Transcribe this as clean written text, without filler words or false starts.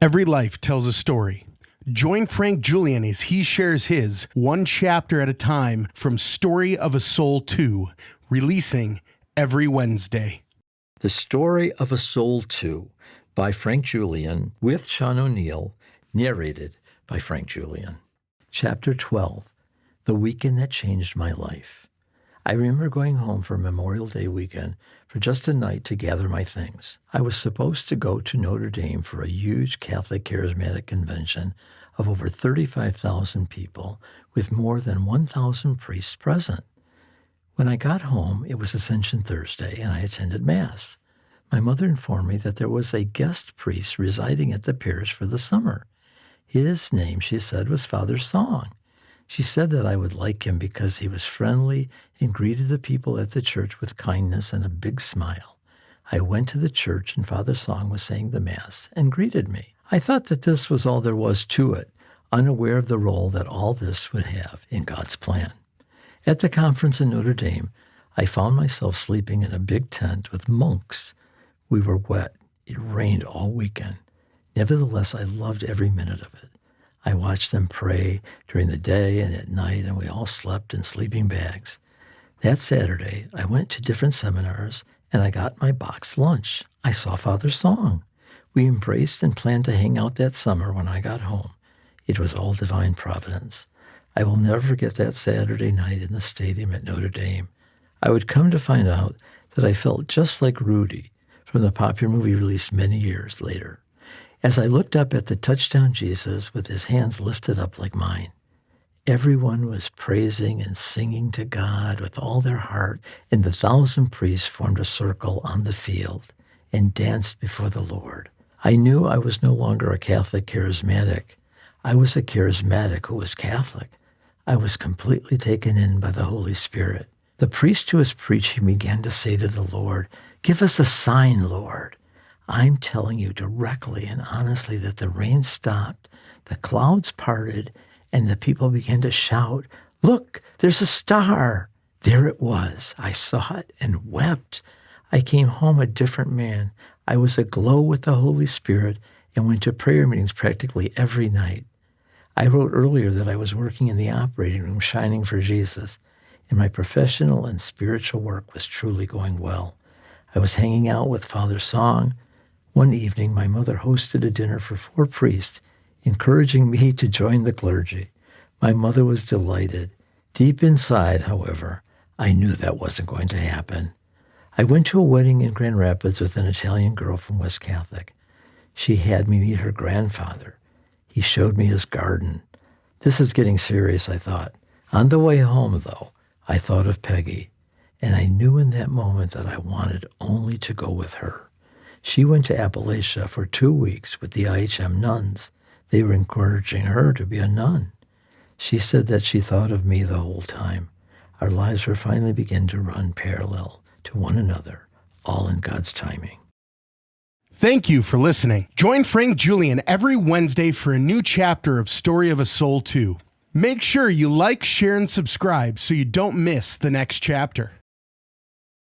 Every life tells a story. Join Frank Julian as he shares his one chapter at a time from Story of a Soul 2, releasing every Wednesday. The Story of a Soul 2 by Frank Julian with Sean O'Neill, narrated by Frank Julian. Chapter 12, The Weekend That Changed My Life. I remember going home for Memorial Day weekend for just a night to gather my things. I was supposed to go to Notre Dame for a huge Catholic Charismatic convention of over 35,000 people with more than 1,000 priests present. When I got home, it was Ascension Thursday, and I attended Mass. My mother informed me that there was a guest priest residing at the parish for the summer. His name, she said, was Father Song. She said that I would like him because he was friendly and greeted the people at the church with kindness and a big smile. I went to the church and Father Song was saying the Mass and greeted me. I thought that this was all there was to it, unaware of the role that all this would have in God's plan. At the conference in Notre Dame, I found myself sleeping in a big tent with monks. We were wet. It rained all weekend. Nevertheless, I loved every minute of it. I watched them pray during the day and at night, and we all slept in sleeping bags. That Saturday, I went to different seminars, and I got my boxed lunch. I saw Father Song. We embraced and planned to hang out that summer when I got home. It was all divine providence. I will never forget that Saturday night in the stadium at Notre Dame. I would come to find out that I felt just like Rudy from the popular movie released many years later. As I looked up at the touchdown Jesus with his hands lifted up like mine, everyone was praising and singing to God with all their heart, and the 1,000 priests formed a circle on the field and danced before the Lord. I knew I was no longer a Catholic charismatic. I was a charismatic who was Catholic. I was completely taken in by the Holy Spirit. The priest who was preaching began to say to the Lord, "Give us a sign, Lord." I'm telling you directly and honestly that the rain stopped, the clouds parted, and the people began to shout, "Look, there's a star." There it was. I saw it and wept. I came home a different man. I was aglow with the Holy Spirit and went to prayer meetings practically every night. I wrote earlier that I was working in the operating room shining for Jesus, and my professional and spiritual work was truly going well. I was hanging out with Father Song. One evening, my mother hosted a dinner for 4 priests, encouraging me to join the clergy. My mother was delighted. Deep inside, however, I knew that wasn't going to happen. I went to a wedding in Grand Rapids with an Italian girl from West Catholic. She had me meet her grandfather. He showed me his garden. This is getting serious, I thought. On the way home, though, I thought of Peggy, and I knew in that moment that I wanted only to go with her. She went to Appalachia for 2 weeks with the IHM nuns. They were encouraging her to be a nun. She said that she thought of me the whole time. Our lives were finally beginning to run parallel to one another, all in God's timing. Thank you for listening. Join Frank Julian every Wednesday for a new chapter of Story of a Soul 2. Make sure you like, share, and subscribe so you don't miss the next chapter.